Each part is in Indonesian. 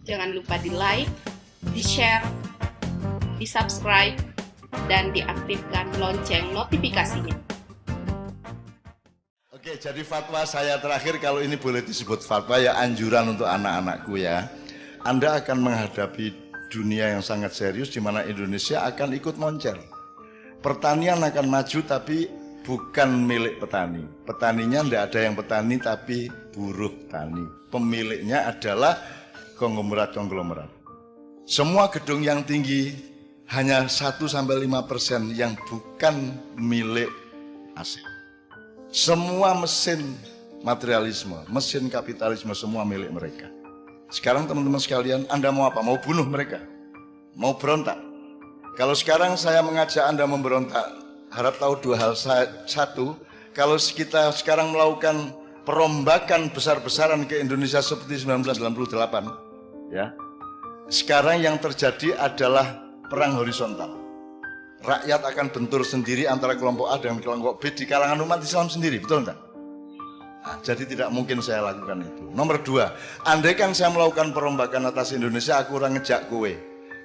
Jangan lupa di like, di share, di subscribe, dan diaktifkan lonceng notifikasinya. Oke, jadi fatwa saya terakhir, kalau ini boleh disebut fatwa, ya anjuran untuk anak-anakku ya. Anda akan menghadapi dunia yang sangat serius di mana Indonesia akan ikut moncer. Pertanian akan maju tapi bukan milik petani. Petaninya tidak ada yang petani tapi buruh tani. Pemiliknya adalah konglomerat-konglomerat. Semua gedung yang tinggi hanya 1-5% yang bukan milik asing. Semua mesin materialisme, mesin kapitalisme semua milik mereka. Sekarang teman-teman sekalian, Anda mau apa? Mau bunuh mereka? Mau berontak? Kalau sekarang saya mengajak Anda memberontak, harap tahu dua hal. Satu, kalau kita sekarang melakukan perombakan besar-besaran ke Indonesia seperti 1998, ya, sekarang yang terjadi adalah perang horizontal. Rakyat akan bentur sendiri antara kelompok A dan kelompok B di kalangan umat Islam sendiri, betul enggak? Nah, jadi tidak mungkin saya lakukan itu. Nomor dua, andai kan saya melakukan perombakan atas Indonesia, aku orang ngejak kowe.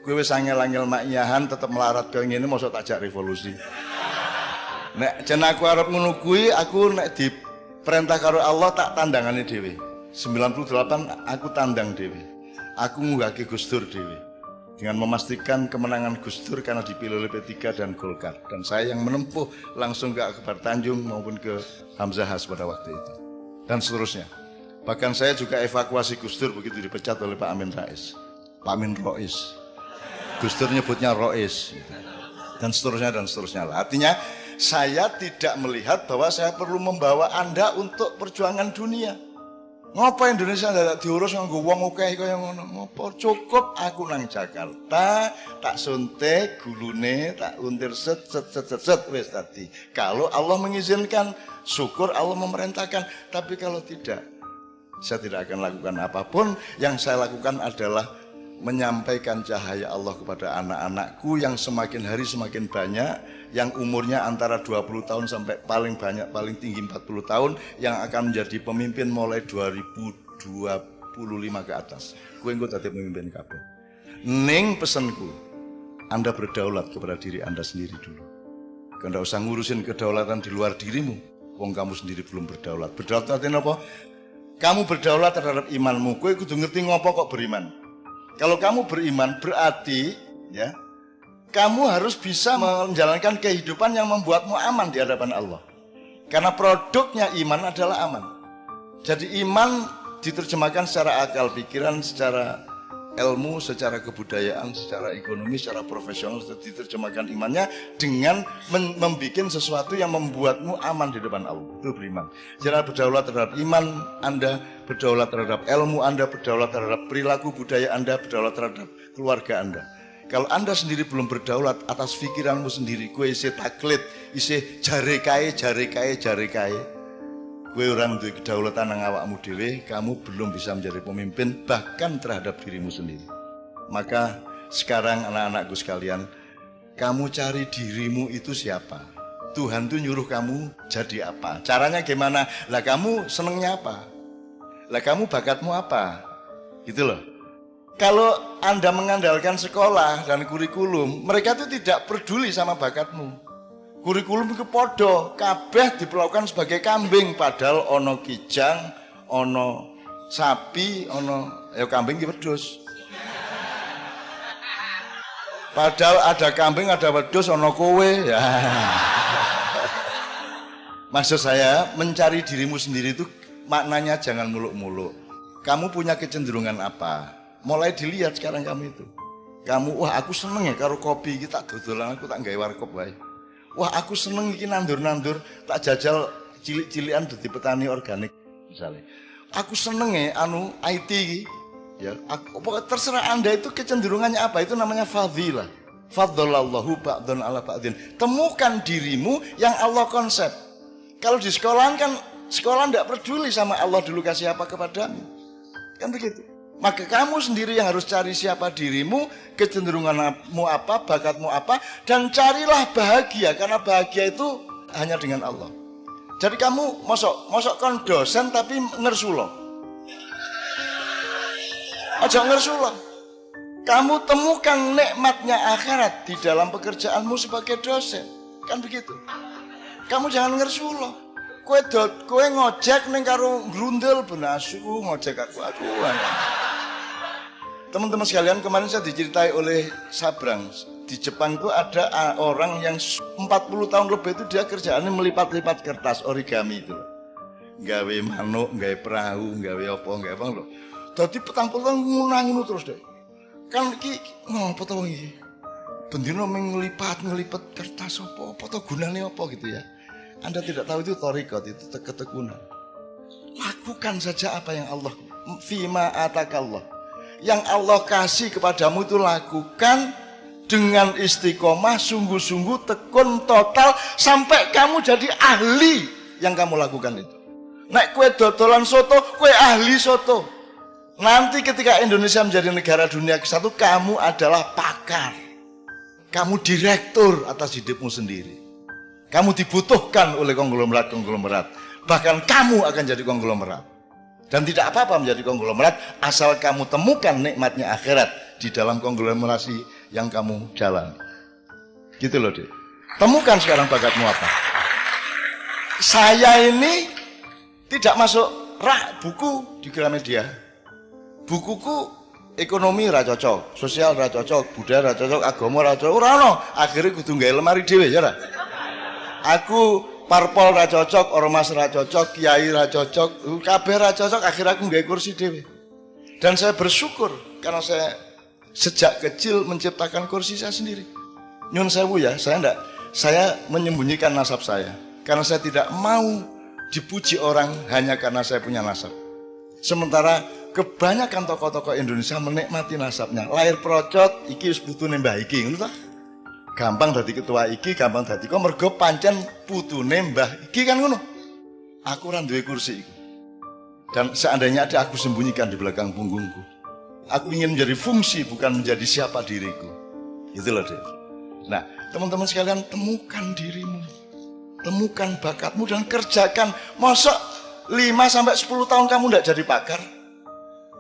Kowe wis angel-angel maknyahan tetap melarat kaya ngene, mosok takjak revolusi. Nek jen aku arep ngono kuwi, aku nek diperintah karo Allah tak tandangane dhewe. 98 aku tandang dhewe. Aku ngunggahke Gus Dur dhewe. Dengan memastikan kemenangan Gus Dur karena dipilih oleh P3 dan Golkar. Dan saya yang menempuh langsung ke Akbar Tanjung maupun ke Hamzahas pada waktu itu. Dan seterusnya. Bahkan saya juga evakuasi Gus Dur begitu dipecat oleh Pak Amin Rais. Pak Amin Rois. Gus Dur nyebutnya Rois. Dan seterusnya dan seterusnya. Artinya saya tidak melihat bahwa saya perlu membawa Anda untuk perjuangan dunia. Ngapa Indonesia tidak diurus nganggo wong akeh kaya ngono? Ngopo cukup aku nang Jakarta, tak suntik gulune, tak untir set wis tadi. Kalau Allah mengizinkan, syukur Allah memerintahkan. Tapi kalau tidak, saya tidak akan lakukan apapun. Yang saya lakukan adalah menyampaikan cahaya Allah kepada anak-anakku yang semakin hari semakin banyak, yang umurnya antara 20 tahun sampai paling banyak, paling tinggi 40 tahun, yang akan menjadi pemimpin mulai 2025 ke atas. Gue engko dadi pemimpin kabeh. Ning pesanku, Anda berdaulat kepada diri Anda sendiri dulu. Anda usah ngurusin kedaulatan di luar dirimu. Wong kamu sendiri belum berdaulat. Berdaulat artinya apa? Kamu berdaulat terhadap imanmu. Gue kudu ngerti ngopo kok beriman. Kalau kamu beriman berarti ya, kamu harus bisa menjalankan kehidupan yang membuatmu aman di hadapan Allah. Karena produknya iman adalah aman. Jadi iman diterjemahkan secara akal pikiran, secara ilmu, secara kebudayaan, secara ekonomi, secara profesional, diterjemahkan imannya dengan membuat sesuatu yang membuatmu aman di depan Allah. Itu beriman. Jadi berdaulat terhadap iman Anda, berdaulat terhadap ilmu Anda, berdaulat terhadap perilaku budaya Anda, berdaulat terhadap keluarga Anda. Kalau Anda sendiri belum berdaulat atas pikiranmu sendiri, gue isi taklid, isi jare kae, gue orang duwe kedaulatan nang awakmu dhewe, kamu belum bisa menjadi pemimpin bahkan terhadap dirimu sendiri. Maka sekarang anak-anakku sekalian, kamu cari dirimu itu siapa? Tuhan tuh nyuruh kamu jadi apa? Caranya gimana? Lah kamu senengnya apa? Lah kamu bakatmu apa? Gitu loh. Kalau Anda mengandalkan sekolah dan kurikulum, mereka tuh tidak peduli sama bakatmu. Kurikulum itu podo, kabeh diperlakukan sebagai kambing, padahal ono kijang, ono sapi, ono kambing ki wedhus. Padahal ada kambing, ada wedhus, ono kowe. Ya. Maksud saya, mencari dirimu sendiri itu maknanya jangan muluk-muluk. Kamu punya kecenderungan apa? Mulai dilihat sekarang kamu itu. Kamu, wah aku seneng ya karo kopi iki tak dodolan, aku tak gawe warkop wae. Wah aku seneng iki nandur-nandur, tak jajal cilik-cilikan dadi petani organik misalnya. Aku seneng ya IT iki. Ya, pokoknya terserah Anda itu kecenderungannya apa, itu namanya fadhilah. Faddalallahu ba'dun ala ba'din. Temukan dirimu yang Allah konsep. Kalau di sekolahan kan sekolah tidak peduli sama Allah dulu kasih apa kepadamu. Kan begitu. Maka kamu sendiri yang harus cari siapa dirimu, kecenderunganmu apa, bakatmu apa, dan carilah bahagia, karena bahagia itu hanya dengan Allah. Jadi kamu mosok kon dosen tapi ngersulo. Aja ngersulah. Kamu temukan nikmatnya akhirat di dalam pekerjaanmu sebagai dosen. Kan begitu. Kamu jangan ngersulah. Kowe ngojek ning karo grundel benasu ngojek aku. Teman-teman sekalian, kemarin saya diceritai oleh Sabrang. Di Jepang itu ada orang yang 40 tahun lebih itu dia kerjaannya melipat-lipat kertas origami itu. Gawe manuk, gawe perahu, gawe apa lho. Dadi petang-petang ngono terus deh. Kan iki ngopo to iki? Bendina nglipat kertas apa to gunane apa gitu ya. Anda tidak tahu itu thariqat, itu ketekunan. Lakukan saja apa yang Allah fima atakallah. Yang Allah kasih kepadamu itu lakukan dengan istiqomah, sungguh-sungguh, tekun total sampai kamu jadi ahli yang kamu lakukan itu. Nek kue dodolan soto, kue ahli soto. Nanti ketika Indonesia menjadi negara dunia ke-1, kamu adalah pakar. Kamu direktur atas hidupmu sendiri. Kamu dibutuhkan oleh konglomerat. Bahkan kamu akan jadi konglomerat. Dan tidak apa-apa menjadi konglomerat asal kamu temukan nikmatnya akhirat di dalam konglomerasi yang kamu jalani. Gitu loh, Dek. Temukan sekarang bakatmu apa. Saya ini tidak masuk buku di Gramedia. Bukuku ekonomi ra cocok, sosial ra cocok, budaya ra cocok, agama ra cocok. Ora ono, akhire kudu gawe lemari dhewe ya ora. Aku parpol ra cocok, ormas ra cocok, kiai ra cocok, kabeh ra cocok, akhirnya aku nggawe kursi dhewe. Dan saya bersyukur karena saya sejak kecil menciptakan kursi saya sendiri. Nyun sewu ya, saya menyembunyikan nasab saya karena saya tidak mau dipuji orang hanya karena saya punya nasab. Sementara kebanyakan tokoh-tokoh Indonesia menikmati nasabnya. Lahir procot, iki wis putune mbah iki, ngono ta? Gampang dadi ketua iki, gampang dadi kok mergo pancen putune mbah iki kan ngono. Aku ora duwe kursi iku. Dan seandainya ada, aku sembunyikan di belakang punggungku. Aku ingin menjadi fungsi, bukan menjadi siapa diriku. Itu loh, Dek. Nah, teman-teman sekalian, temukan dirimu. Temukan bakatmu dan kerjakan. Masa 5-10 tahun kamu tidak jadi pakar?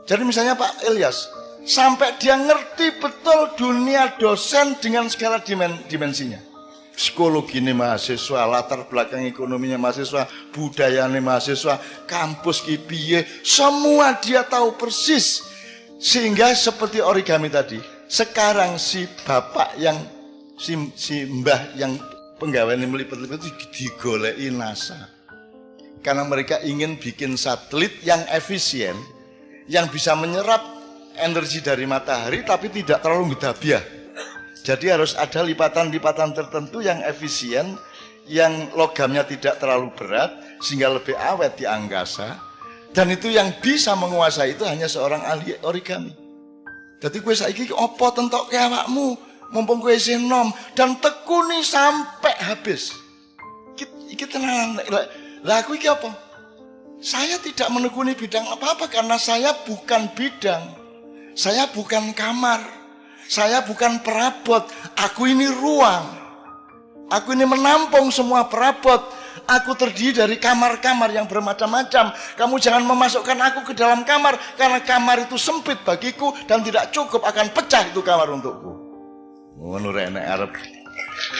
Jadi misalnya Pak Ilyas, sampai dia ngerti betul dunia dosen dengan segala dimensinya. Psikologi ini mahasiswa, latar belakang ekonominya mahasiswa, budayanya mahasiswa, kampus kipiye, semua dia tahu persis. Sehingga seperti origami tadi, sekarang si bapak yang si mbah yang penggaweane melipat-lipat itu digoleki NASA. Karena mereka ingin bikin satelit yang efisien, yang bisa menyerap energi dari matahari tapi tidak terlalu gedabiah. Jadi harus ada lipatan-lipatan tertentu yang efisien, yang logamnya tidak terlalu berat sehingga lebih awet di angkasa. Dan itu yang bisa menguasai itu hanya seorang ahli origami. Jadi kowe saiki apa tentokke awakmu mumpung kowe isih nom dan tekuni sampai habis. Iki tenan. Lah aku iki apa? Saya tidak menekuni bidang apa-apa karena saya bukan bidang. Saya bukan kamar. Saya bukan perabot. Aku ini ruang. Aku ini menampung semua perabot. Aku terdiri dari kamar-kamar yang bermacam-macam. Kamu jangan memasukkan aku ke dalam kamar karena kamar itu sempit bagiku dan tidak cukup, akan pecah itu kamar untukku. Ngono rek nek arep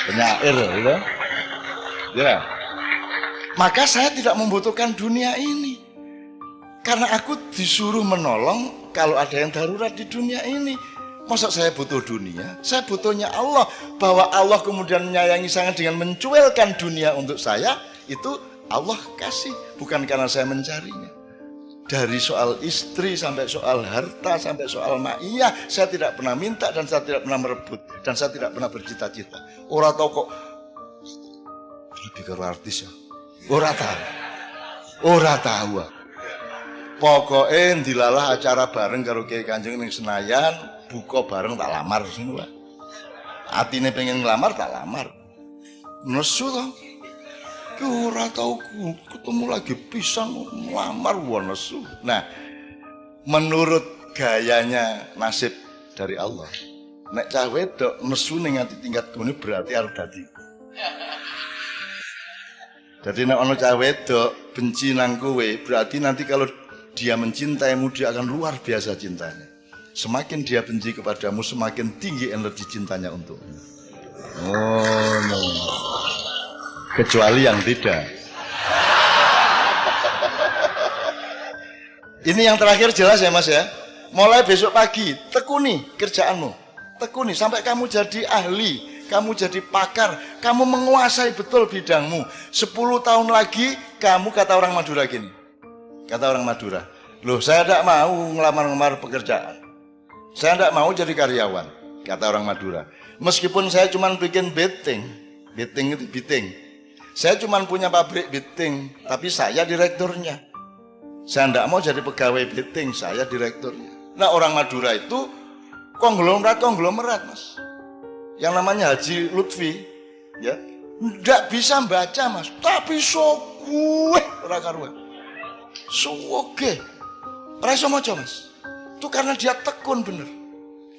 penyair gitu. Ya. Maka saya tidak membutuhkan dunia ini. Karena aku disuruh menolong kalau ada yang darurat di dunia ini. Masa saya butuh dunia? Saya butuhnya Allah. Bahwa Allah kemudian menyayangi sangat dengan mencuelkan dunia untuk saya, itu Allah kasih. Bukan karena saya mencarinya. Dari soal istri sampai soal harta sampai soal ma'iyah, saya tidak pernah minta dan saya tidak pernah merebut. Dan saya tidak pernah bercita-cita. Orang tahu kok lebih ke artis ya. Ora tahu. Pokoknya dilalah acara bareng karo Kiai Kanjeng ning Senayan, buka bareng tak lamar ngono wae. Atine pengen ngelamar tak lamar. Nesu to. Ki ora tau ketemu lagi pisan ngelamar wae nesu. Nah, menurut gayanya nasib dari Allah. Nek cah wedok nesu ning ati tingkat ngene berarti arep dadi. Jadi nek ana cah wedok benci nang kowe, berarti nanti kalau dia mencintaimu dia akan luar biasa cintanya. Semakin dia benci kepadamu, semakin tinggi energi cintanya untukmu. Oh, no. Kecuali yang tidak. Ini yang terakhir jelas ya Mas ya. Mulai besok pagi, tekuni kerjaanmu. Tekuni sampai kamu jadi ahli, kamu jadi pakar, kamu menguasai betul bidangmu. 10 tahun lagi, kamu kata orang Madura gini. Kata orang Madura, loh saya tidak mau ngelamar-ngelamar pekerjaan. Saya tidak mau jadi karyawan, kata orang Madura. Meskipun saya cuma bikin beting itu beting. Saya cuma punya pabrik beting, tapi saya direkturnya. Saya tidak mau jadi pegawai beting, saya direkturnya. Nah orang Madura itu konglomerat Mas. Yang namanya Haji Lutfi, ya, tidak bisa baca Mas, tapi sokueh rakaruan, soke, raiso moco Mas. Itu karena dia tekun bener.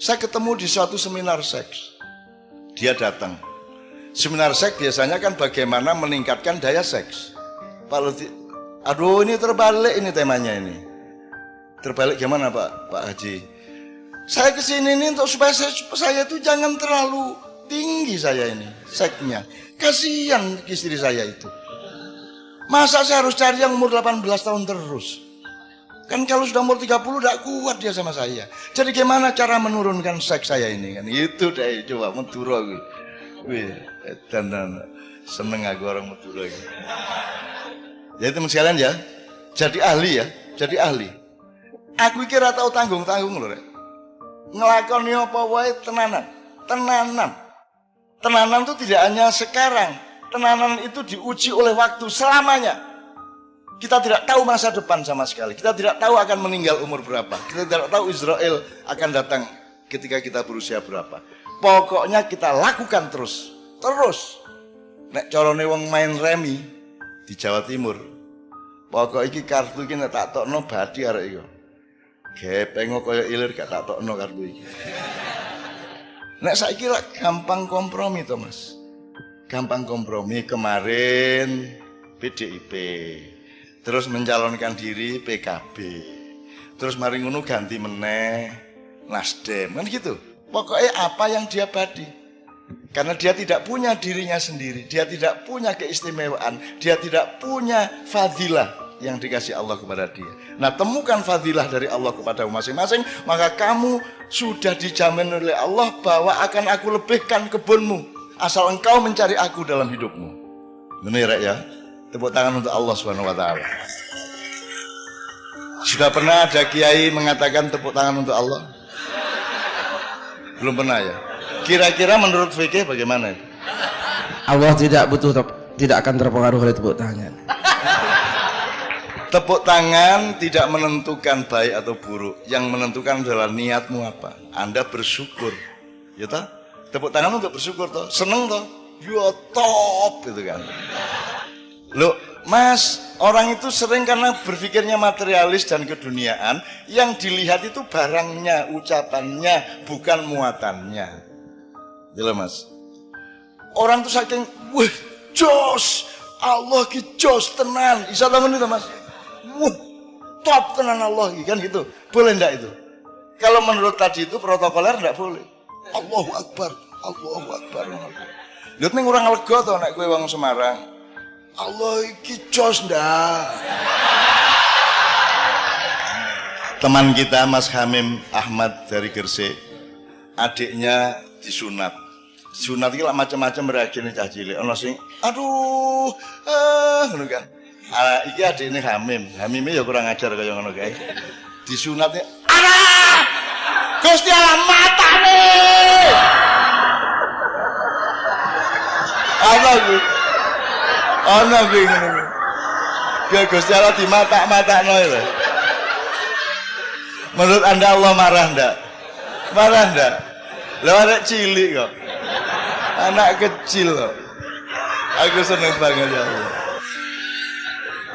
Saya ketemu di suatu seminar seks, dia datang. Seminar seks biasanya kan bagaimana meningkatkan daya seks. Pak Lutfi, aduh ini terbalik ini temanya ini. Terbalik gimana Pak Haji? Saya kesini ini untuk supaya saya itu jangan terlalu tinggi saya ini seksnya. Kasihan istri saya itu. Masa saya harus cari yang umur 18 tahun terus? Kan kalau sudah umur 30 tidak kuat dia sama saya. Jadi gimana cara menurunkan seks saya ini kan? Itu deh coba Madura gue. Wih, dan seneng aku orang Madura gitu. Jadi teman sekalian ya, jadi ahli ya, jadi ahli. Aku kira tahu tanggung-tanggung loh rek. Ngelakoni apa wae tenanan. Tenanan itu tidak hanya sekarang. Tenanan itu diuji oleh waktu selamanya. Kita tidak tahu masa depan sama sekali. Kita tidak tahu akan meninggal umur berapa. Kita tidak tahu Israel akan datang ketika kita berusia berapa. Pokoknya kita lakukan terus. Nek corone wong main remi di Jawa Timur. Pokok iki kartu iki nek tak tokno badi arek iku. Gepeng kaya ilir gak tak tokno kartu iki. Nek saiki lak gampang kompromi to, Mas. Gampang kompromi kemarin PDIP. Terus mencalonkan diri PKB. Terus mari ngono ganti meneh Nasdem. Kan gitu. Pokoknya apa yang dia badi. Karena dia tidak punya dirinya sendiri, dia tidak punya keistimewaan, dia tidak punya fadilah yang dikasih Allah kepada dia. Nah, temukan fadilah dari Allah kepada masing-masing, maka kamu sudah dijamin oleh Allah bahwa akan aku lebihkan kebunmu asal engkau mencari aku dalam hidupmu. Benar ya? Tepuk tangan untuk Allah Subhanahu wa taala. Sudah pernah ada kiai mengatakan tepuk tangan untuk Allah? Belum pernah ya? Kira-kira menurut fikih bagaimana? Allah tidak akan terpengaruh oleh tepuk tangan. Tepuk tangan tidak menentukan baik atau buruk. Yang menentukan adalah niatmu apa. Anda bersyukur, ya toh? Tepuk tangan untuk bersyukur toh, seneng toh, ya top gitu kan. Loh, Mas, orang itu sering karena berpikirnya materialis dan keduniaan, yang dilihat itu barangnya, ucapannya, bukan muatannya. Jelas Mas. Orang tuh saking, wah, jos, Allah ki jos tenan. Isa tangan itu Mas. Wah, top tenan Allah kan gitu. Boleh enggak itu? Kalau menurut tadi itu protokoler enggak boleh. Allahu Akbar, Allahu Akbar. Lihat nih orang lega tuh nek kowe wong Semarang. Allah iki jos ndak. Teman kita Mas Hamim Ahmad dari Gresik, adiknya disunat. Sunat iki lak macam-macam reaksine cah cilik. Ana sing aduh, ngono kan. Iki adikne Hamim. Hamime ya kurang ajar kaya ngono kae. Disunatnya, "Alah! Gusti Allah matane!" Ana kuwi ngono. Ya Gusti Allah dimatak-matakno lho. Menurut Anda Allah marah ndak? Marah ndak? Lha arek cilik kok. Anak kecil kok. Aku seneng banget ya Allah.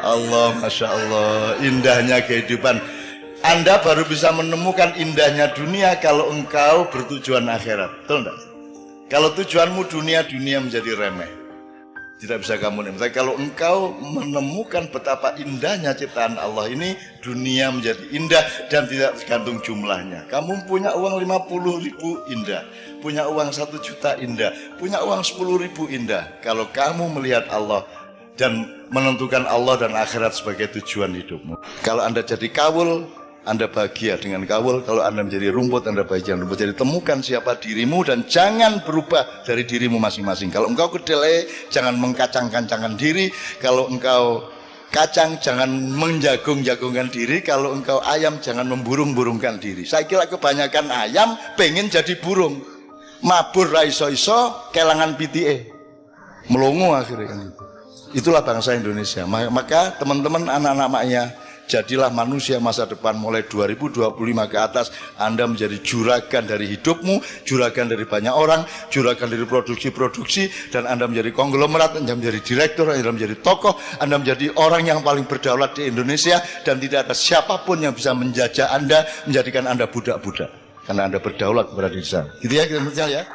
Allah, Masya Allah, indahnya kehidupan. Anda baru bisa menemukan indahnya dunia kalau engkau bertujuan akhirat. Betul enggak? Kalau tujuanmu dunia menjadi remeh. Tidak bisa kamu nikmati. Kalau engkau menemukan betapa indahnya ciptaan Allah ini, dunia menjadi indah dan tidak tergantung jumlahnya. Kamu punya uang 50.000 indah, punya uang 1 juta indah, punya uang 10.000 indah. Kalau kamu melihat Allah dan menentukan Allah dan akhirat sebagai tujuan hidupmu. Kalau Anda jadi kawul, Anda bahagia dengan kawul. Kalau Anda menjadi rumput, Anda bahagia dengan rumput. Jadi temukan siapa dirimu dan jangan berubah dari dirimu masing-masing. Kalau engkau kedelai, jangan mengkacang-kacangkan diri. Kalau engkau kacang, jangan menjagung-jagungkan diri. Kalau engkau ayam, jangan memburung-burungkan diri. Saya kira kebanyakan ayam pengen jadi burung. Mabur raiso-iso, kelangan PTA. Melongo akhirnya kan itu. Itulah bangsa Indonesia. Maka teman-teman anak-anak maknya, jadilah manusia masa depan mulai 2025 ke atas. Anda menjadi juragan dari hidupmu, juragan dari banyak orang, juragan dari produksi-produksi, dan Anda menjadi konglomerat, Anda menjadi direktur, Anda menjadi tokoh, Anda menjadi orang yang paling berdaulat di Indonesia, dan tidak ada siapapun yang bisa menjajah Anda, menjadikan Anda budak-budak, karena Anda berdaulat kepada diri. Gitu ya, kita ya.